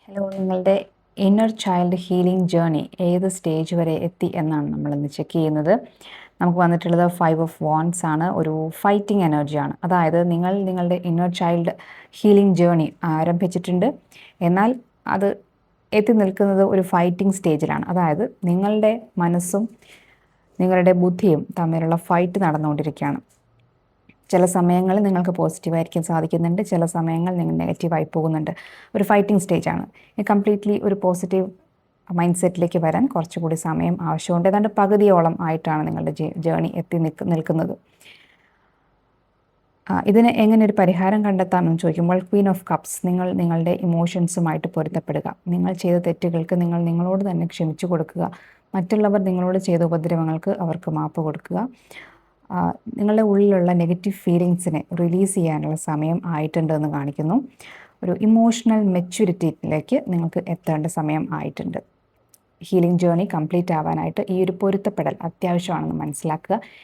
Hello, നിങ്ങളുടെ inner child healing journey ഏത് stage വരെ എത്തി എന്നാണ് നമ്മളിന്ന് ചെക്ക് ചെയ്യുന്നത്. നമുക്ക് വന്നിട്ടുള്ളത് 5 ഓഫ് വാൻഡ്സ് ആണ്. ഒരു ഫൈറ്റിംഗ് എനർജിയാണ്. അതായത് നിങ്ങളുടെ ഇന്നർ ചൈൽഡ് ഹീലിംഗ് ജേർണി ആരംഭിച്ചിട്ടുണ്ട്. എന്നാൽ അത് എത്തി നിൽക്കുന്നത് ഒരു ഫൈറ്റിംഗ് സ്റ്റേജിലാണ്. അതായത് നിങ്ങളുടെ മനസ്സും നിങ്ങളുടെ ബുദ്ധിയും തമ്മിലുള്ള ഫൈറ്റ് നടന്നുകൊണ്ടിരിക്കുകയാണ്. ചില സമയങ്ങളിൽ നിങ്ങൾക്ക് പോസിറ്റീവായിരിക്കാൻ സാധിക്കുന്നുണ്ട്, ചില സമയങ്ങൾ നിങ്ങൾ നെഗറ്റീവായി പോകുന്നുണ്ട്. ഒരു ഫൈറ്റിംഗ് സ്റ്റേജാണ്. കംപ്ലീറ്റ്ലി ഒരു പോസിറ്റീവ് മൈൻഡ് സെറ്റിലേക്ക് വരാൻ കുറച്ചുകൂടി സമയം ആവശ്യമുണ്ട്. ഏതാണ്ട് പകുതിയോളം ആയിട്ടാണ് നിങ്ങളുടെ ജേർണി എത്തി നിൽക്കുന്നത്. ഇതിന് എങ്ങനെ ഒരു പരിഹാരം കണ്ടെത്താമെന്ന് ചോദിക്കുമ്പോൾ ക്വീൻ ഓഫ് കപ്സ്, നിങ്ങളുടെ ഇമോഷൻസുമായിട്ട് പൊരുത്തപ്പെടുക. നിങ്ങൾ ചെയ്ത തെറ്റുകൾക്ക് നിങ്ങളോട് തന്നെ ക്ഷമിച്ചു കൊടുക്കുക. മറ്റുള്ളവർ നിങ്ങളോട് ചെയ്ത ഉപദ്രവങ്ങൾക്ക് അവർക്ക് മാപ്പ് കൊടുക്കുക. നിങ്ങളുടെ ഉള്ളിലുള്ള നെഗറ്റീവ് ഫീലിങ്സിനെ റിലീസ് ചെയ്യാനുള്ള സമയം ആയിട്ടുണ്ടെന്ന് കാണിക്കുന്നു. ഒരു ഇമോഷണൽ മെച്യൂരിറ്റിയിലേക്ക് നിങ്ങൾക്ക് എത്തേണ്ട സമയം ആയിട്ടുണ്ട്. ഹീലിംഗ് ജേർണി കംപ്ലീറ്റ് ആവാനായിട്ട് ഈ ഒരു പൊരുത്തപ്പെടൽ അത്യാവശ്യമാണെന്ന് മനസ്സിലാക്കുക.